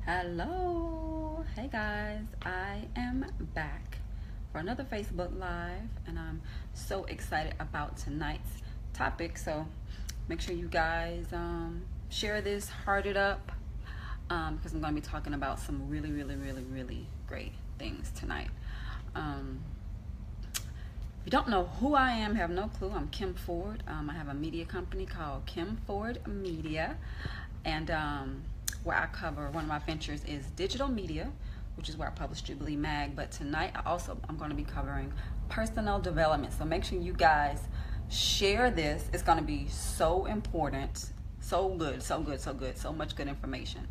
Hello, hey guys, I am back for another Facebook Live, and I'm so excited about tonight's topic. So make sure you guys share this, heart it up, because I'm going to be talking about some really great things tonight. If you don't know who I am, have no clue, I'm Kim Ford. I have a media company called Kim Ford Media, and where I cover, one of my ventures is digital media, which is where I publish Jubilee Mag. But tonight I'm going to be covering personal development. So make sure you guys share this. It's going to be so important, so good, so much good information.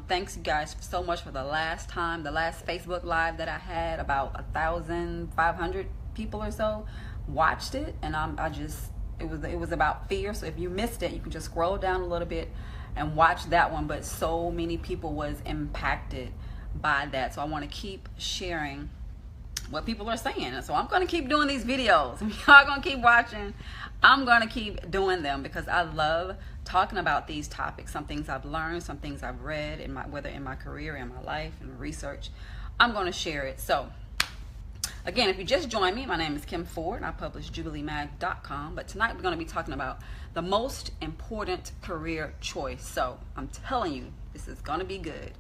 Thanks you guys so much for the last Facebook Live that I had. About 1,500 people or so watched it, and it was about fear. So if you missed it, you can just scroll down a little bit and watch that one. But so many people was impacted by that, so I want to keep sharing what people are saying. And so I'm going to keep doing these videos. Y'all going to keep watching. I'm going to keep doing them because I love talking about these topics. Some things I've learned, some things I've read, whether in my career, in my life, in research. I'm going to share it. So again, if you just joined me, my name is Kim Ford, and I publish JubileeMag.com. But tonight we're going to be talking about the most important career choice. So I'm telling you, this is going to be good.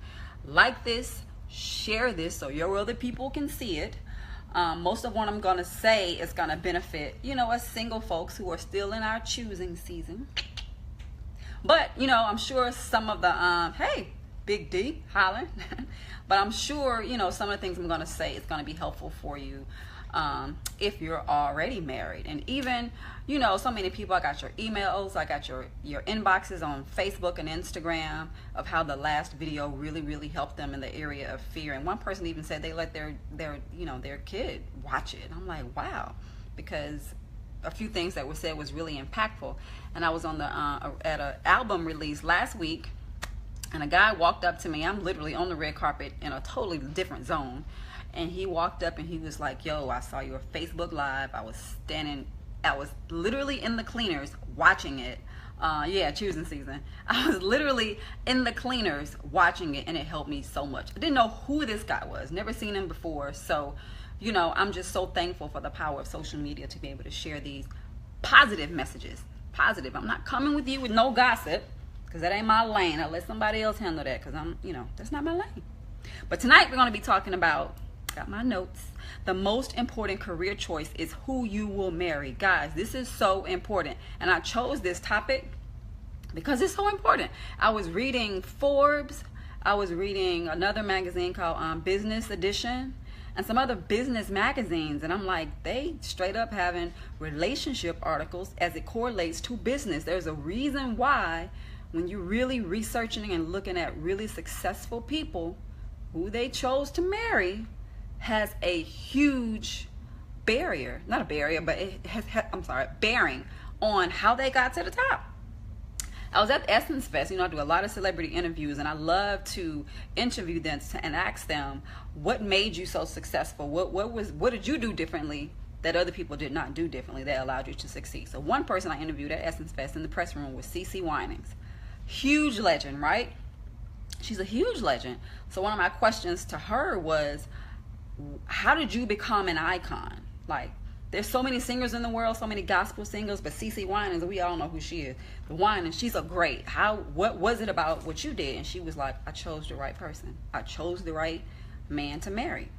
Like this, share this so your other people can see it. Most of what I'm going to say is going to benefit, us single folks who are still in our choosing season. But, I'm sure some of the, hey, Big D, hollering. But I'm sure, some of the things I'm going to say is going to be helpful for you if you're already married. And even, so many people, I got your emails, I got your inboxes on Facebook and Instagram of how the last video really helped them in the area of fear. And one person even said they let their kid watch it. And I'm like, wow, because a few things that were said was really impactful. And I was on at an album release last week, and a guy walked up to me. I'm literally on the red carpet in a totally different zone. And he walked up and he was like, yo, I saw your Facebook Live. I was literally in the cleaners watching it. Choosing season. I was literally in the cleaners watching it, and it helped me so much. I didn't know who this guy was. Never seen him before. So, I'm just so thankful for the power of social media to be able to share these positive messages. Positive. I'm not coming with you with no gossip, because that ain't my lane. I'll let somebody else handle that, because that's not my lane. But tonight we're going to be talking about, got my notes, the most important career choice is who you will marry. Guys, this is so important. And I chose this topic because it's so important. I was reading Forbes. I was reading another magazine called Business Edition, and some other business magazines, and I'm like, they straight up having relationship articles as it correlates to business. There's a reason why when you're really researching and looking at really successful people, who they chose to marry has a huge bearing on how they got to the top. I was at Essence Fest. I do a lot of celebrity interviews, and I love to interview them and ask them, what made you so successful? What did you do differently that other people did not do differently that allowed you to succeed? So one person I interviewed at Essence Fest in the press room was CeCe Winans. Huge legend, right? She's a huge legend. So one of my questions to her was, how did you become an icon? Like, there's so many singers in the world, so many gospel singers, but CeCe Winans, we all know who she is. The Winans, she's a great. What was it about what you did? And she was like, I chose the right person. I chose the right man to marry.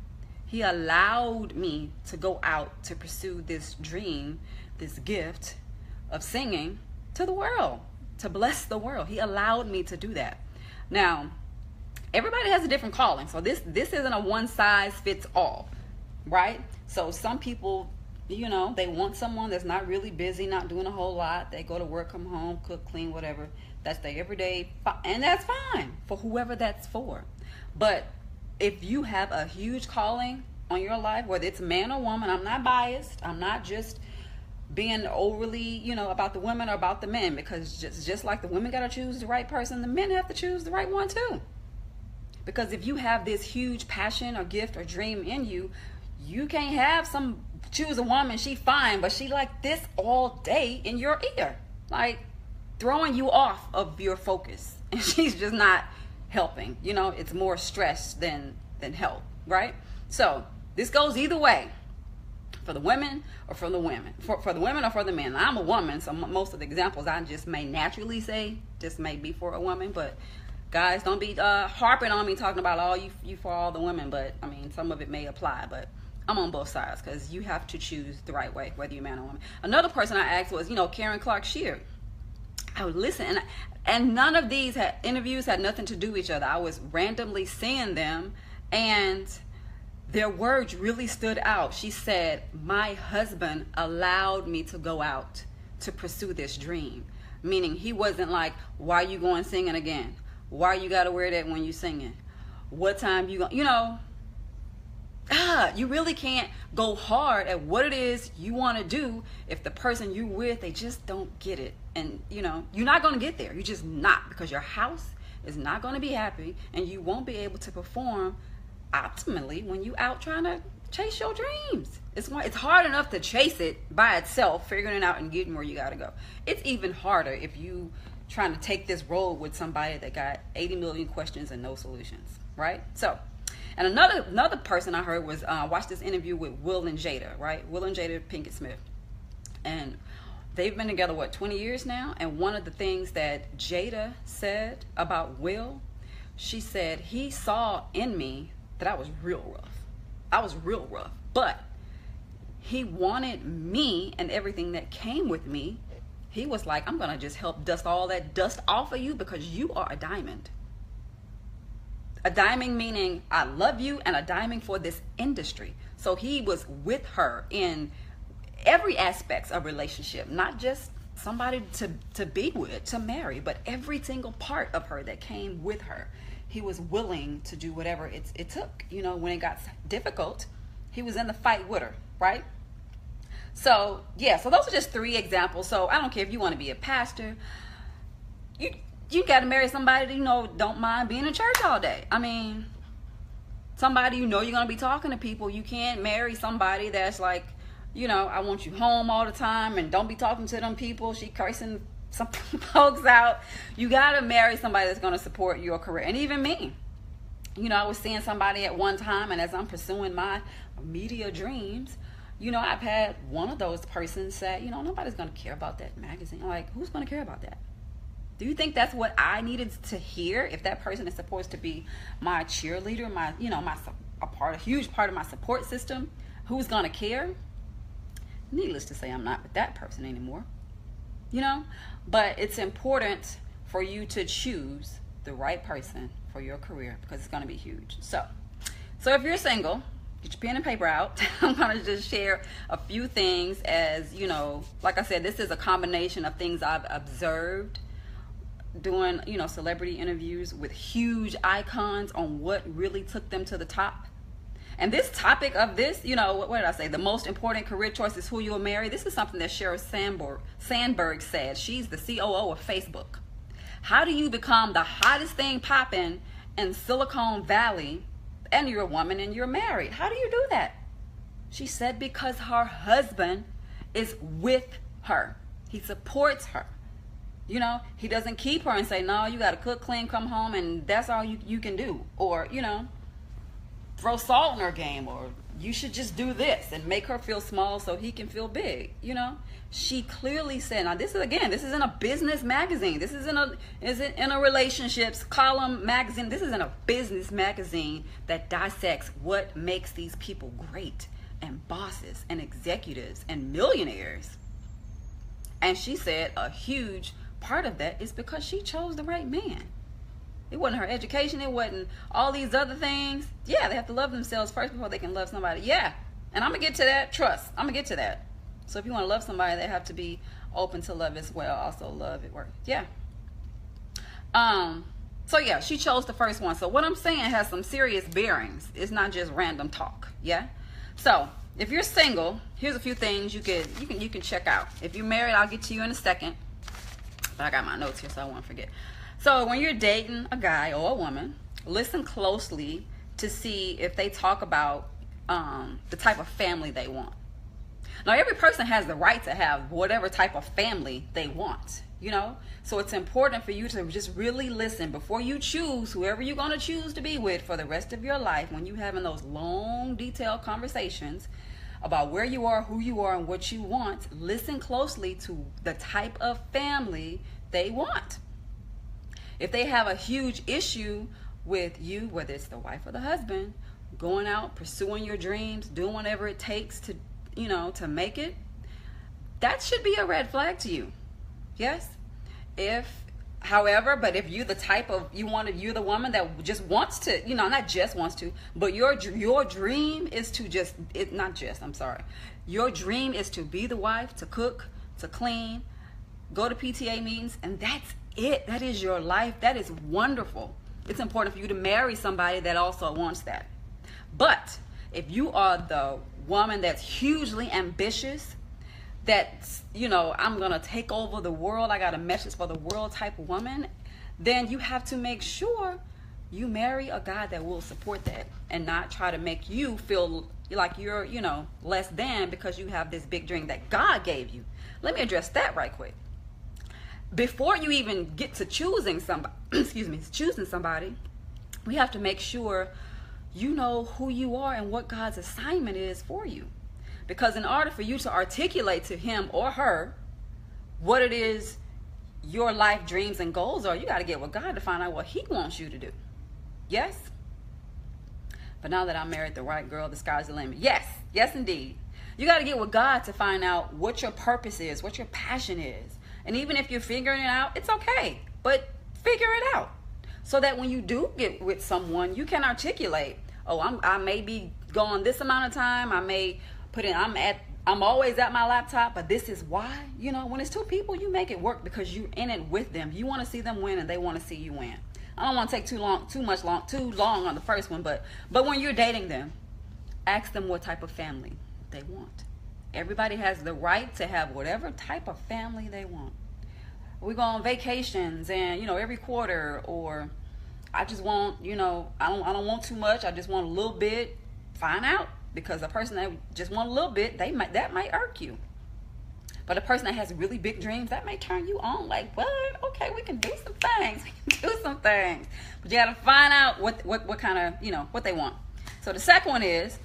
He allowed me to go out to pursue this dream, this gift of singing to the world, to bless the world. He allowed me to do that. Now, everybody has a different calling, so this isn't a one size fits all, right? So some people, they want someone that's not really busy, not doing a whole lot. They go to work, come home, cook, clean, whatever. That's their everyday, and that's fine for whoever that's for. But if you have a huge calling on your life, whether it's man or woman, I'm not biased. I'm not just being overly, about the women or about the men, because just like the women got to choose the right person, the men have to choose the right one too. Because if you have this huge passion or gift or dream in you, you can't have choose a woman, she fine, but she like this all day in your ear, like throwing you off of your focus. And she's just not helping. You know, it's more stress than help, right? So this goes either way, for the women or for the women, for the women or for the men. I'm a woman, so most of the examples I just may naturally say just may be for a woman, but guys, don't be harping on me talking about all you for all the women. But I mean, some of it may apply, but I'm on both sides, because you have to choose the right way, whether you're man or woman. Another person I asked was, Karen Clark Sheard. I would listen, and none of these interviews had nothing to do with each other. I was randomly seeing them, and their words really stood out. She said, my husband allowed me to go out to pursue this dream. Meaning he wasn't like, why you going singing again? Why you got to wear that when you singing? What time you going, you really can't go hard at what it is you want to do if the person you with, they just don't get it. And, you're not going to get there. You're just not, because your house is not going to be happy, and you won't be able to perform optimally when you out trying to chase your dreams. It's hard enough to chase it by itself, figuring it out and getting where you got to go. It's even harder if you trying to take this road with somebody that got 80 million questions and no solutions, right? So, and another person I heard was, watched this interview with Will and Jada, right? Will and Jada Pinkett Smith. And they've been together, 20 years now? And one of the things that Jada said about Will, she said, he saw in me that I was real rough. I was real rough. But he wanted me and everything that came with me. He was like, I'm going to just help dust all that dust off of you, because you are a diamond. A diamond meaning I love you, and a diamond for this industry. So he was with her in every aspect of relationship, not just somebody to be with, to marry, but every single part of her that came with her. He was willing to do whatever it took. When it got difficult, he was in the fight with her, right? So, yeah, so those are just 3 examples. So I don't care if you want to be a pastor. You got to marry somebody that, don't mind being in church all day. I mean, somebody you're going to be talking to people. You can't marry somebody that's like, I want you home all the time and don't be talking to them people. She cursing some folks out. You got to marry somebody that's going to support your career. And even me. I was seeing somebody at one time, and as I'm pursuing my media dreams, I've had one of those persons say, nobody's going to care about that magazine. I'm like, who's going to care about that? Do you think that's what I needed to hear? If that person is supposed to be my cheerleader, a huge part of my support system, who's going to care? Needless to say, I'm not with that person anymore. But it's important for you to choose the right person for your career, because it's going to be huge. So if you're single, get your pen and paper out. I'm going to just share a few things, as like I said, this is a combination of things I've observed doing celebrity interviews with huge icons on what really took them to the top. And this topic of this, what did I say? The most important career choice is who you'll marry. This is something that Sheryl Sandberg said. She's the COO of Facebook. How do you become the hottest thing popping in Silicon Valley, and you're a woman and you're married? How do you do that? She said, because her husband is with her. He supports her. He doesn't keep her and say, no, you got to cook, clean, come home, and that's all you can do. Or, throw salt in her game, or you should just do this, and make her feel small so he can feel big. She clearly said, now this is in a business magazine. This isn't in a relationships column magazine. This is in a business magazine that dissects what makes these people great, and bosses and executives and millionaires. And she said a huge part of that is because she chose the right man. It wasn't her education. It wasn't all these other things. Yeah, they have to love themselves first before they can love somebody. Yeah, and I'm going to get to that. Trust. I'm going to get to that. So if you want to love somebody, they have to be open to love as well. Also love at work. Yeah. So yeah, she chose the first one. So what I'm saying has some serious bearings. It's not just random talk. Yeah. So if you're single, here's a few things you can check out. If you're married, I'll get to you in a second. But I got my notes here, so I won't forget. So when you're dating a guy or a woman, listen closely to see if they talk about the type of family they want. Now, every person has the right to have whatever type of family they want, you know? So it's important for you to just really listen before you choose whoever you're going to choose to be with for the rest of your life. When you're having those long, detailed conversations about where you are, who you are, and what you want, listen closely to the type of family they want. If they have a huge issue with you, whether it's the wife or the husband, going out, pursuing your dreams, doing whatever it takes to, you know, to make it, that should be a red flag to you. Yes? However, but if you're the type of, you're the woman that just wants to, you know, not just wants to, but your dream is to your dream is to be the wife, to cook, to clean, go to PTA meetings, and that's it. That is your life. That is wonderful. It's important for you to marry somebody that also wants that. But if you are the woman that's hugely ambitious, that's, you know, I'm going to take over the world, I got a message for the world type of woman, then you have to make sure you marry a guy that will support that and not try to make you feel like you're, you know, less than because you have this big dream that God gave you. Let me address that right quick. Before you even get to choosing somebody, we have to make sure you know who you are and what God's assignment is for you. Because in order for you to articulate to him or her what it is your life dreams and goals are, you got to get with God to find out what he wants you to do. Yes? But now that I married the right girl, the sky's the limit. Yes, yes indeed. You got to get with God to find out what your purpose is, what your passion is. And even if you're figuring it out, it's okay. But figure it out. So that when you do get with someone, you can articulate, oh, I may be gone this amount of time, I may put in, I'm always at my laptop, but this is why. You know, when it's two people, you make it work because you're in it with them. You want to see them win and they want to see you win. I don't want to take too long on the first one, but when you're dating them, ask them what type of family they want. Everybody has the right to have whatever type of family they want. We go on vacations and, you know, every quarter, or I just want, you know, I don't want too much, I just want a little bit. Find out. Because a person that just want a little bit, that might irk you. But a person that has really big dreams, that may turn you on. Like, what? Okay, we can do some things. But you got to find out what kind of, you know, what they want. So the second one is,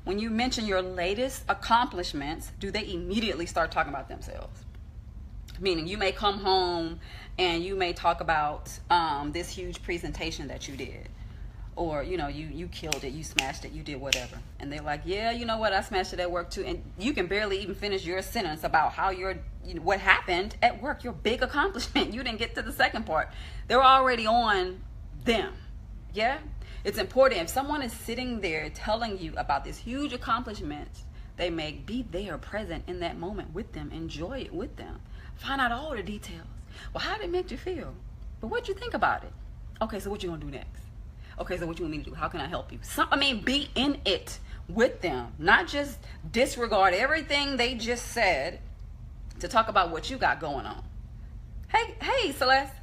when you mention your latest accomplishments, do they immediately start talking about themselves? Meaning, you may come home and you may talk about this huge presentation that you did. Or, you know, you killed it, you smashed it, you did whatever. And they're like, yeah, you know what, I smashed it at work too. And you can barely even finish your sentence about how what happened at work, your big accomplishment. You didn't get to the second part. They're already on them. Yeah? It's important. If someone is sitting there telling you about this huge accomplishment they make, be there, present in that moment with them. Enjoy it with them. Find out all the details. Well, how did it make you feel? But what'd you think about it? Okay, so what you gonna do next? Okay, so what you want me to do? How can I help you? Be in it with them. Not just disregard everything they just said to talk about what you got going on. Hey, Celeste.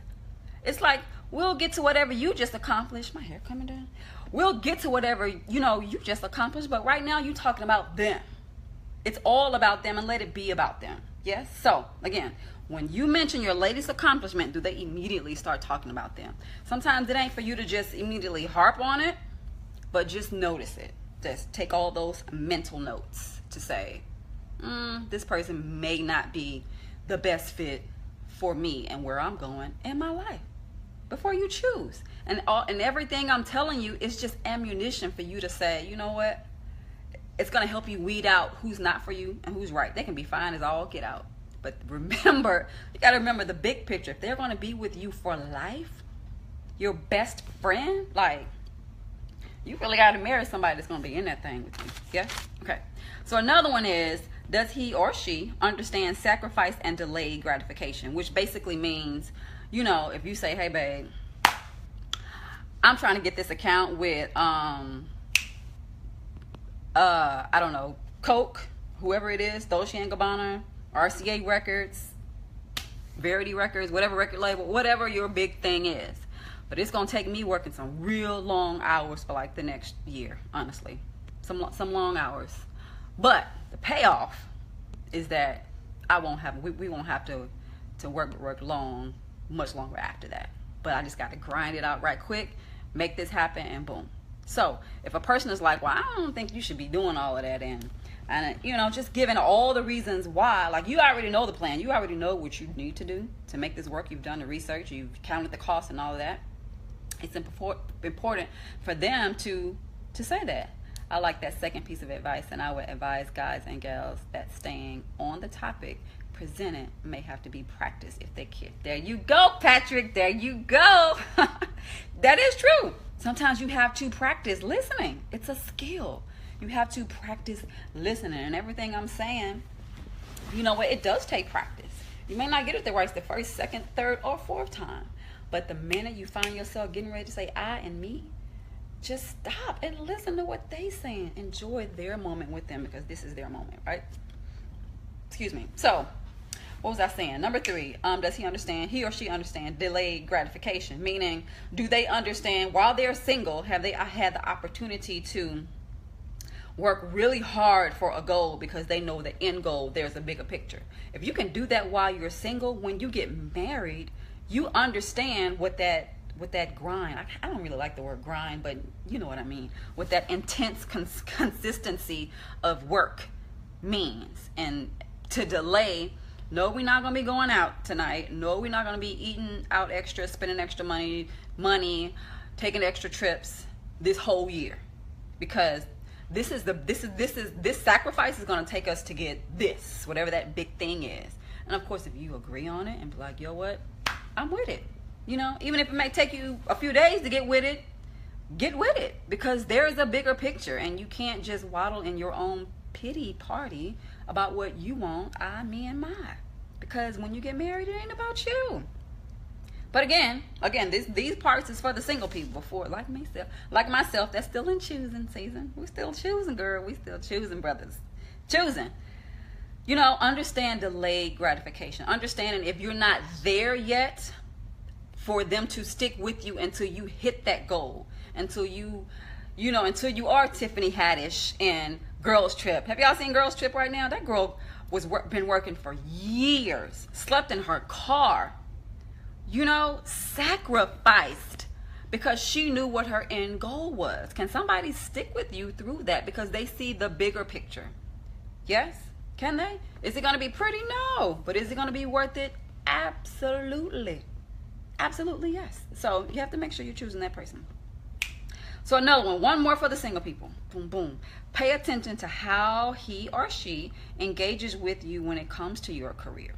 It's like, we'll get to whatever you just accomplished. My hair coming down. We'll get to whatever, you know, you just accomplished. But right now, you're talking about them. It's all about them, and let it be about them. Yes? So, again, when you mention your latest accomplishment, do they immediately start talking about them? Sometimes it ain't for you to just immediately harp on it, but just notice it. Just take all those mental notes to say, this person may not be the best fit for me and where I'm going in my life. Before you choose. And everything I'm telling you is just ammunition for you to say, you know what? It's going to help you weed out who's not for you and who's right. They can be fine as all get out. But remember, you got to remember the big picture. If they're going to be with you for life, your best friend, like, you really got to marry somebody that's going to be in that thing with you. Yeah? Okay. So another one is, does he or she understand sacrifice and delayed gratification? Which basically means, you know, if you say, hey, babe, I'm trying to get this account with, I don't know, Coke, whoever it is, Dolce & Gabbana, RCA Records, Verity Records, whatever record label, whatever your big thing is. But it's going to take me working some real long hours for like the next year, honestly. Some long hours. But the payoff is that we won't have to work much longer after that. But I just got to grind it out right quick, make this happen, and boom. So if a person is like, well, I don't think you should be doing all of that, and you know, just giving all the reasons why, like, you already know the plan, you already know what you need to do to make this work, you've done the research, you've counted the costs and all of that, it's important for them to say that. I like that second piece of advice, and I would advise guys and gals that staying on the topic presented may have to be practiced if they can. There you go, Patrick. There you go. That is true. Sometimes you have to practice listening. It's a skill. You have to practice listening. And everything I'm saying, you know what? It does take practice. You may not get it right the first, second, third, or fourth time. But the minute you find yourself getting ready to say I and me, just stop and listen to what they're saying. Enjoy their moment with them, because this is their moment, right? Excuse me. So, what was I saying? Number 3, does he or she understand delayed gratification? Meaning, do they understand while they're single, have they had the opportunity to work really hard for a goal because they know the end goal, there's a bigger picture? If you can do that while you're single, when you get married, you understand what that grind, I don't really like the word grind, but you know what I mean, what that intense consistency of work means. And to delay, no, we're not going to be going out tonight. No, we're not going to be eating out extra, spending extra money, taking extra trips this whole year, because this sacrifice is going to take us to get this, whatever that big thing is. And of course, if you agree on it and be like, yo, what, I'm with it. You know, even if it may take you a few days to get with it, because there is a bigger picture, and you can't just waddle in your own pity party about what you want, I, me, and my. Because when you get married, it ain't about you. But again, these parts is for the single people. For like myself, that's still in choosing season. We're still choosing, girl. We still choosing, brothers. Choosing. You know, understand delayed gratification. Understanding if you're not there yet, for them to stick with you until you hit that goal, until you are Tiffany Haddish in Girls Trip. Have y'all seen Girls Trip right now? That girl been working for years, slept in her car, you know, sacrificed because she knew what her end goal was. Can somebody stick with you through that because they see the bigger picture? Yes? Can they? Is it going to be pretty? No. But is it going to be worth it? Absolutely. Absolutely, yes. So you have to make sure you're choosing that person. So another one more for the single people. Boom, boom. Pay attention to how he or she engages with you when it comes to your career.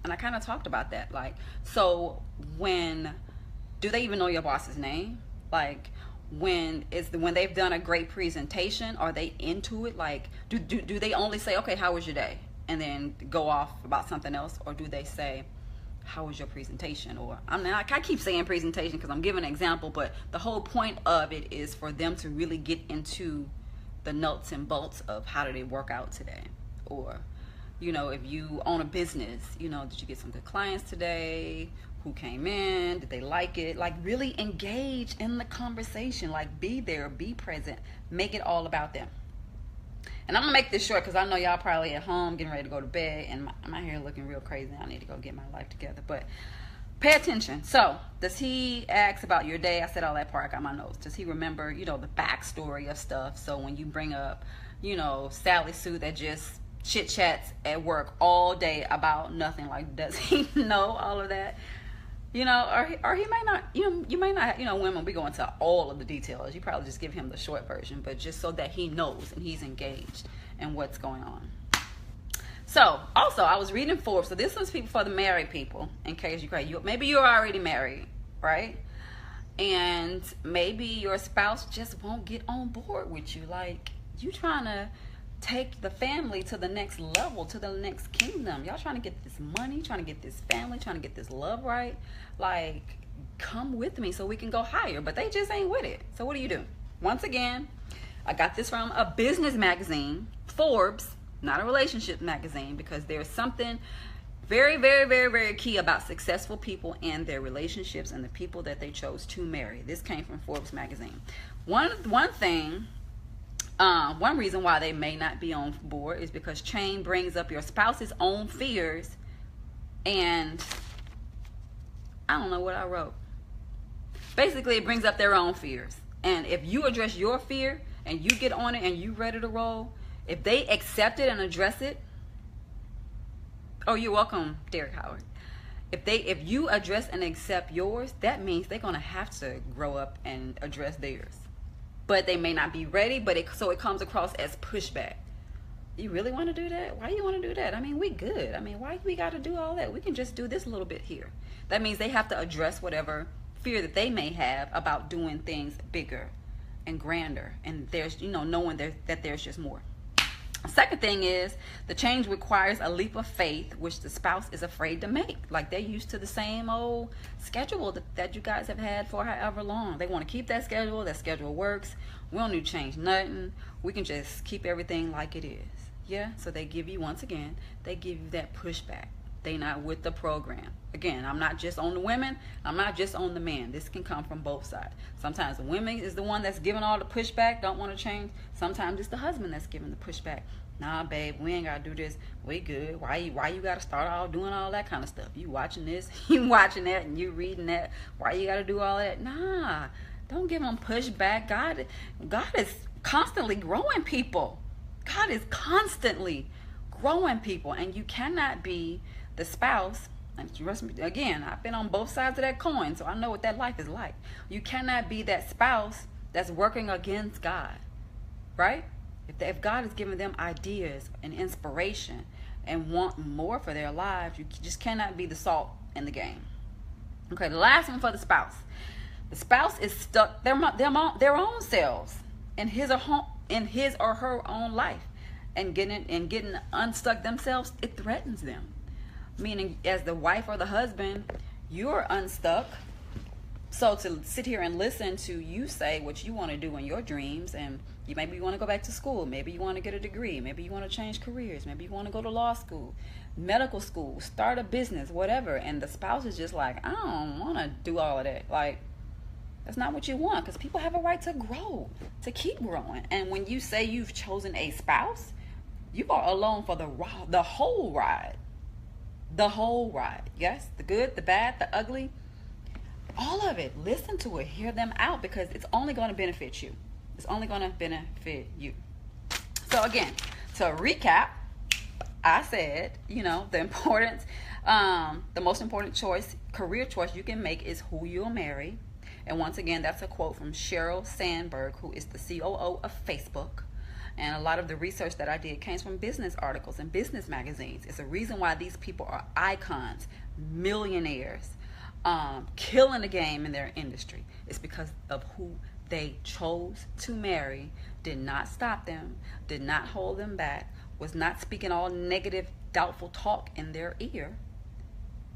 And I kind of talked about that. Like, so do they even know your boss's name? Like, when they've done a great presentation, are they into it? Like, do they only say, okay, how was your day? And then go off about something else? Or do they say, how was your presentation? Or I keep saying presentation because I'm giving an example, but the whole point of it is for them to really get into the nuts and bolts of how did it work out today. Or, you know, if you own a business, you know, did you get some good clients today? Who came in? Did they like it? Like, really engage in the conversation. Like, be there, be present, make it all about them. And I'm gonna make this short because I know y'all probably at home getting ready to go to bed, and my hair looking real crazy. I need to go get my life together. But pay attention. So, does he ask about your day? I said all that part. I got my notes. Does he remember, you know, the backstory of stuff? So when you bring up, you know, Sally Sue that just chit chats at work all day about nothing, like, does he know all of that? You know, or he may not, you may not, women, we go into all of the details. You probably just give him the short version, but just so that he knows and he's engaged in what's going on. So, also, I was reading Forbes. So this was people for the married people, in case maybe you're already married, right? And maybe your spouse just won't get on board with you. Like, you trying to take the family to the next level, to the next kingdom. Y'all trying to get this money, trying to get this family, trying to get this love right. Like, come with me so we can go higher. But they just ain't with it. So what do you do? Once again, I got this from a business magazine, Forbes, not a relationship magazine, because there's something very, very, very, very key about successful people and their relationships and the people that they chose to marry. This came from Forbes magazine. One thing One reason why they may not be on board is because chain brings up your spouse's own fears, and I don't know what I wrote. Basically, it brings up their own fears. And if you address your fear and you get on it and you ready to roll, if they accept it and address it, oh, you're welcome, Derek Howard. If you address and accept yours, that means they're gonna have to grow up and address theirs. But they may not be ready, so it comes across as pushback. You really want to do that? Why you want to do that? I mean, we good. I mean, why we got to do all that? We can just do this a little bit here. That means they have to address whatever fear that they may have about doing things bigger and grander. And there's, knowing that there's just more. Second thing is, the change requires a leap of faith, which the spouse is afraid to make. Like, they're used to the same old schedule that you guys have had for however long. They want to keep that schedule. That schedule works. We don't need to change nothing. We can just keep everything like it is. Yeah, so they give you, once again, they give you that pushback. They not with the program. Again, I'm not just on the women. I'm not just on the men. This can come from both sides. Sometimes the women is the one that's giving all the pushback, don't want to change. Sometimes it's the husband that's giving the pushback. Nah, babe, we ain't got to do this. We good. Why you got to start all doing all that kind of stuff? You watching this, you watching that, and you reading that. Why you got to do all that? Nah, don't give them pushback. God is constantly growing people. God is constantly growing people, and you cannot be the spouse. And trust me, again, I've been on both sides of that coin, so I know what that life is like. You cannot be that spouse that's working against God, right? If God is giving them ideas and inspiration and want more for their lives, you just cannot be the salt in the game. Okay, the last one for the spouse. The spouse is stuck their own selves in his or her own life, and getting unstuck themselves, it threatens them. Meaning, as the wife or the husband, you're unstuck. So to sit here and listen to you say what you want to do in your dreams, and maybe you want to go back to school, maybe you want to get a degree, maybe you want to change careers, maybe you want to go to law school, medical school, start a business, whatever, and the spouse is just like, I don't want to do all of that. Like, that's not what you want, because people have a right to grow, to keep growing. And when you say you've chosen a spouse, you are alone for the whole ride. The whole ride. Yes, the good, the bad, the ugly, all of it. Listen to it, hear them out, because it's only going to benefit you. It's only going to benefit you. So again, to recap, I said, the importance, the most important career choice you can make is who you'll marry. And once again, that's a quote from Sheryl Sandberg, who is the COO of Facebook. And a lot of the research that I did came from business articles and business magazines. It's a reason why these people are icons, millionaires, killing the game in their industry. It's because of who they chose to marry, did not stop them, did not hold them back, was not speaking all negative, doubtful talk in their ear.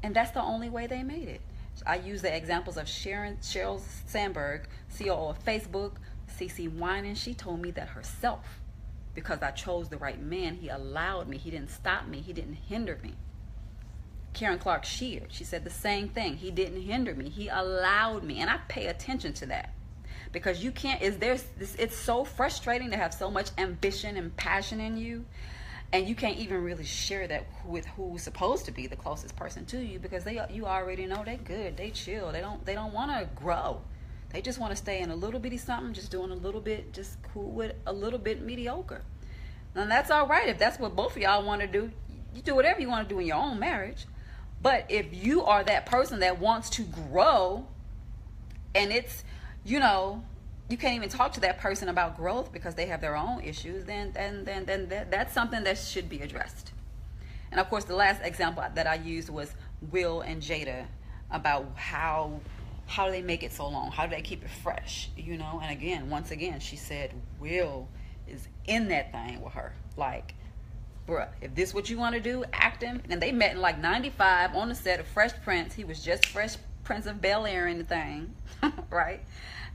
And that's the only way they made it. So I use the examples of Sheryl Sandberg, COO of Facebook, CeCe Winans. She told me that herself. Because I chose the right man, he allowed me. He didn't stop me. He didn't hinder me. Karen Clark Sheard, she said the same thing. He didn't hinder me. He allowed me. And I pay attention to that. Because you can't, it's so frustrating to have so much ambition and passion in you. And you can't even really share that with who's supposed to be the closest person to you, because you already know they good, they chill, they don't want to grow. They just want to stay in a little bitty something, just doing a little bit, just cool with a little bit mediocre. And that's all right. If that's what both of y'all want to do, you do whatever you want to do in your own marriage. But if you are that person that wants to grow, and it's, you can't even talk to that person about growth because they have their own issues, then that's something that should be addressed. And of course, the last example that I used was Will and Jada, about how do they make it so long? How do they keep it fresh? And again, once again, she said Will is in that thing with her. Like, bruh, if this what you want to do, acting. And they met in like 95 on the set of Fresh Prince. He was just Fresh Prince of Bel-Air in the thing, right?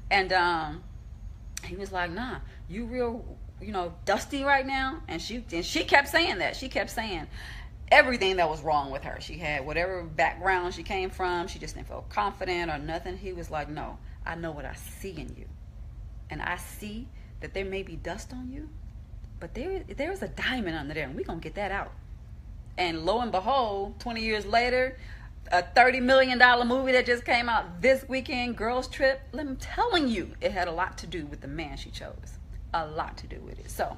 And he was like, nah, you real, dusty right now. And she kept saying that. She kept saying everything that was wrong with her. She had whatever background she came from. She just didn't feel confident or nothing. He was like, no, I know what I see in you. And I see that there may be dust on you, but there's a diamond under there, and we're going to get that out. And lo and behold, 20 years later, a $30 million movie that just came out this weekend, Girls Trip, I'm telling you, it had a lot to do with the man she chose. A lot to do with it. So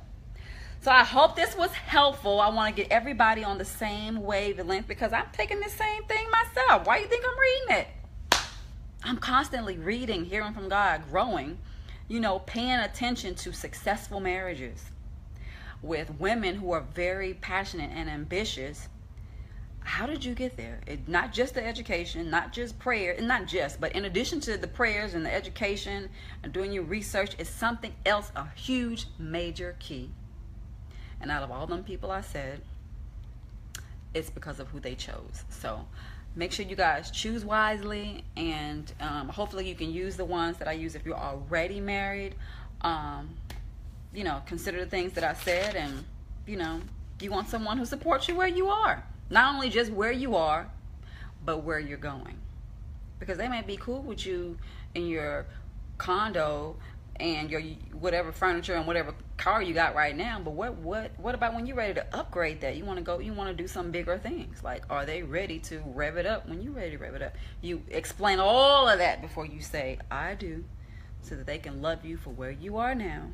I hope this was helpful. I want to get everybody on the same wavelength because I'm taking the same thing myself. Why do you think I'm reading it? I'm constantly reading, hearing from God, growing, paying attention to successful marriages with women who are very passionate and ambitious. How did you get there? Not just the education, not just prayer, and not just, but in addition to the prayers and the education and doing your research, is something else, a huge, major key. And out of all them people I said, it's because of who they chose. So make sure you guys choose wisely, and hopefully you can use the ones that I use if you're already married. Consider the things that I said, and you want someone who supports you where you are. Not only just where you are, but where you're going. Because they may be cool with you in your condo and your whatever furniture and whatever car you got right now, but what about when you're ready to upgrade that? You want to do some bigger things. Like, are they ready to rev it up when you're ready to rev it up? You explain all of that before you say, I do, so that they can love you for where you are now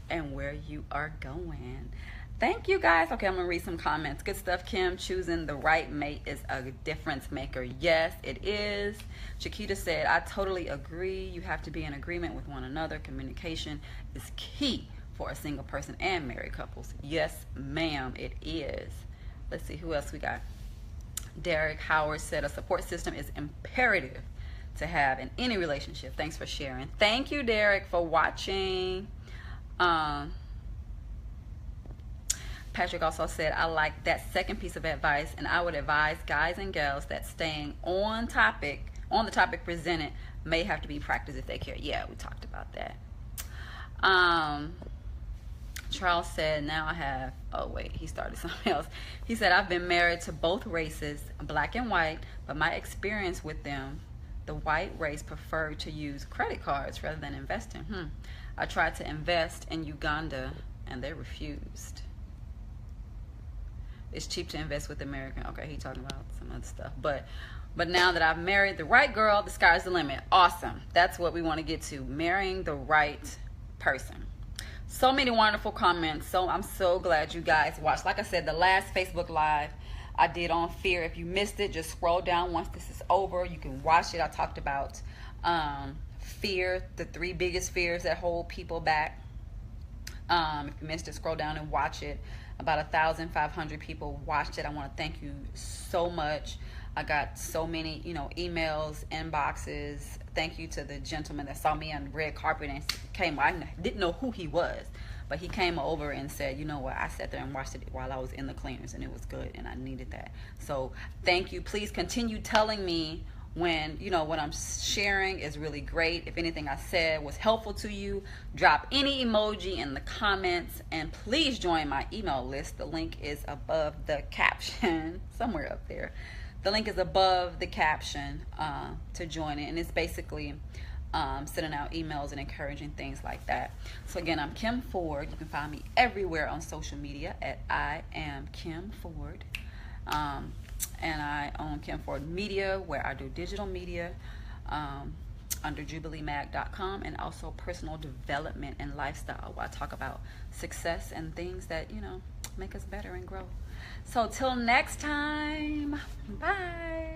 and where you are going. Thank you guys. Okay, I'm gonna read some comments. Good stuff, Kim. Choosing the right mate is a difference maker. Yes, it is. Chiquita said, I totally agree. You have to be in agreement with one another. Communication is key for a single person and married couples. Yes, ma'am, it is. Let's see who else we got. Derek Howard said, a support system is imperative to have in any relationship. Thanks for sharing. Thank you, Derek, for watching. Patrick also said, I like that second piece of advice, and I would advise guys and gals that staying on the topic presented may have to be practiced if they care. Yeah, we talked about that. Charles said, now I have, oh wait, he started something else. He said, I've been married to both races, black and white, but my experience with them, the white race preferred to use credit cards rather than investing. I tried to invest in Uganda and they refused. It's cheap to invest with American. Okay, he talking about some other stuff. But now that I've married the right girl, the sky's the limit. Awesome. That's what we want to get to. Marrying the right person. So many wonderful comments. So I'm so glad you guys watched. Like I said, the last Facebook Live I did on fear. If you missed it, just scroll down once this is over. You can watch it. I talked about fear, the 3 biggest fears that hold people back. If you missed it, scroll down and watch it. About 1,500 people watched it. I want to thank you so much. I got so many, emails, inboxes. Thank you to the gentleman that saw me on the red carpet and came. I didn't know who he was, but he came over and said, you know what, I sat there and watched it while I was in the cleaners, and it was good, and I needed that. So thank you. Please continue telling me when what I'm sharing is really great. If anything I said was helpful to you, drop any emoji in the comments, and please join my email list. The link is above the caption, somewhere up there. The link is above the caption to join it, and it's basically sending out emails and encouraging things like that. So again, I'm Kim Ford. You can find me everywhere on social media at I am Kim Ford. And I own Kim Ford Media, where I do digital media under jubileemag.com, and also personal development and lifestyle, where I talk about success and things that make us better and grow. So till next time, bye.